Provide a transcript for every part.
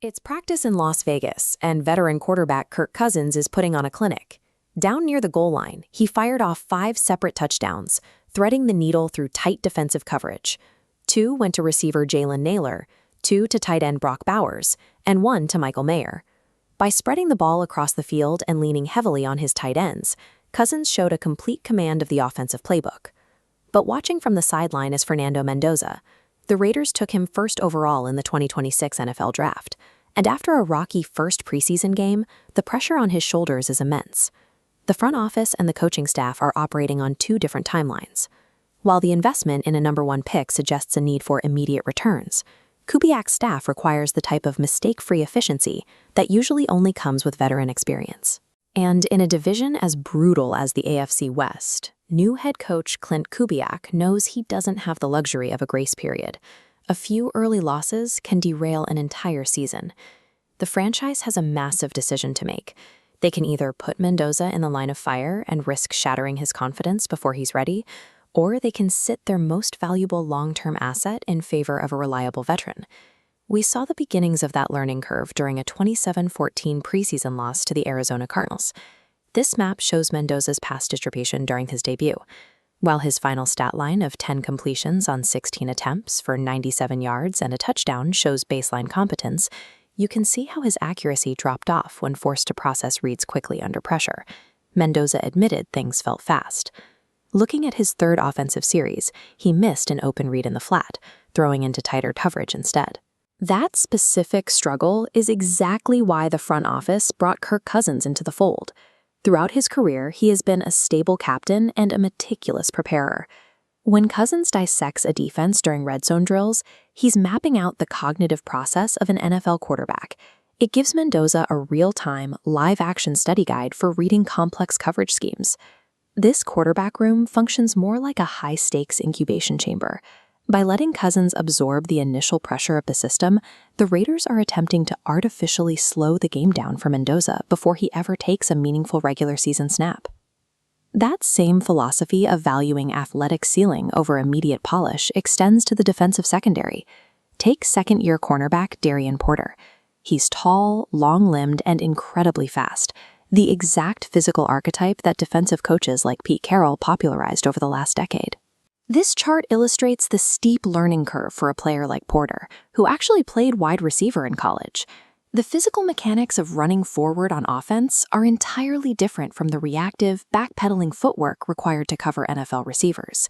It's practice in Las Vegas, and veteran quarterback Kirk Cousins is putting on a clinic. Down near the goal line, he fired off 5 separate touchdowns, threading the needle through tight defensive coverage. 2 went to receiver Jalen Naylor, 2 to tight end Brock Bowers, and 1 to Michael Mayer. By spreading the ball across the field and leaning heavily on his tight ends, Cousins showed a complete command of the offensive playbook. But watching from the sideline is Fernando Mendoza. The Raiders took him first overall in the 2026 NFL Draft, and after a rocky first preseason game, the pressure on his shoulders is immense. The front office and the coaching staff are operating on 2 different timelines. While the investment in a number 1 pick suggests a need for immediate returns, Kubiak's staff requires the type of mistake-free efficiency that usually only comes with veteran experience. And in a division as brutal as the AFC West, new head coach Clint Kubiak knows he doesn't have the luxury of a grace period. A few early losses can derail an entire season. The franchise has a massive decision to make. They can either put Mendoza in the line of fire and risk shattering his confidence before he's ready, or they can sit their most valuable long-term asset in favor of a reliable veteran. We saw the beginnings of that learning curve during a 27-14 preseason loss to the Arizona Cardinals. This map shows Mendoza's pass distribution during his debut. While his final stat line of 10 completions on 16 attempts for 97 yards and a touchdown shows baseline competence, you can see how his accuracy dropped off when forced to process reads quickly under pressure. Mendoza admitted things felt fast. Looking at his 3rd offensive series, he missed an open read in the flat, throwing into tighter coverage instead. That specific struggle is exactly why the front office brought Kirk Cousins into the fold. Throughout his career, he has been a stable captain and a meticulous preparer. When Cousins dissects a defense during red zone drills, he's mapping out the cognitive process of an NFL quarterback. It gives Mendoza a real-time, live-action study guide for reading complex coverage schemes. This quarterback room functions more like a high-stakes incubation chamber. By letting Cousins absorb the initial pressure of the system, the Raiders are attempting to artificially slow the game down for Mendoza before he ever takes a meaningful regular season snap. That same philosophy of valuing athletic ceiling over immediate polish extends to the defensive secondary. Take second-year cornerback Darian Porter. He's tall, long-limbed, and incredibly fast, the exact physical archetype that defensive coaches like Pete Carroll popularized over the last decade. This chart illustrates the steep learning curve for a player like Porter, who actually played wide receiver in college. The physical mechanics of running forward on offense are entirely different from the reactive, backpedaling footwork required to cover NFL receivers.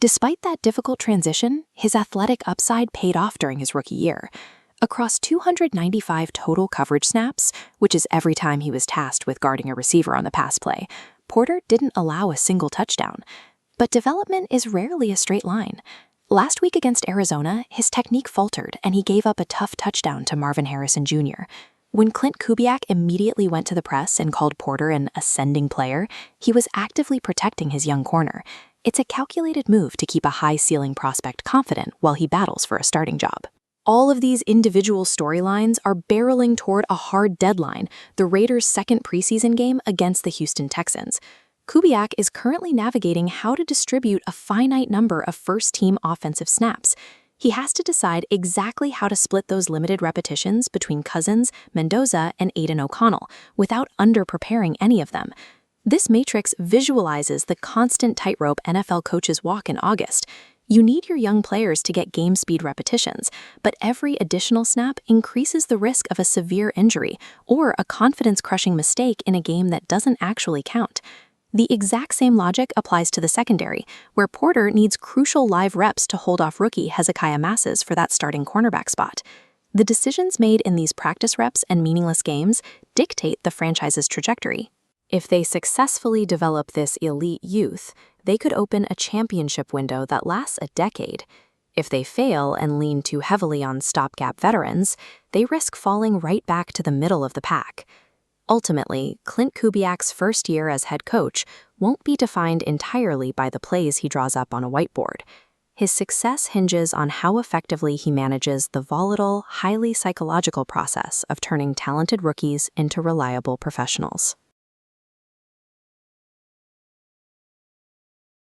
Despite that difficult transition, his athletic upside paid off during his rookie year. Across 295 total coverage snaps, which is every time he was tasked with guarding a receiver on the pass play, Porter didn't allow a single touchdown. But development is rarely a straight line. Last week against Arizona, his technique faltered and he gave up a tough touchdown to Marvin Harrison Jr. When Clint Kubiak immediately went to the press and called Porter an ascending player, he was actively protecting his young corner. It's a calculated move to keep a high-ceiling prospect confident while he battles for a starting job. All of these individual storylines are barreling toward a hard deadline, the Raiders' 2nd preseason game against the Houston Texans. Kubiak is currently navigating how to distribute a finite number of first-team offensive snaps. He has to decide exactly how to split those limited repetitions between Cousins, Mendoza, and Aiden O'Connell without under-preparing any of them. This matrix visualizes the constant tightrope NFL coaches walk in August. You need your young players to get game speed repetitions, but every additional snap increases the risk of a severe injury or a confidence-crushing mistake in a game that doesn't actually count. The exact same logic applies to the secondary, where Porter needs crucial live reps to hold off rookie Hezekiah Masses for that starting cornerback spot. The decisions made in these practice reps and meaningless games dictate the franchise's trajectory. If they successfully develop this elite youth, they could open a championship window that lasts a decade. If they fail and lean too heavily on stopgap veterans, they risk falling right back to the middle of the pack. Ultimately, Clint Kubiak's first year as head coach won't be defined entirely by the plays he draws up on a whiteboard. His success hinges on how effectively he manages the volatile, highly psychological process of turning talented rookies into reliable professionals.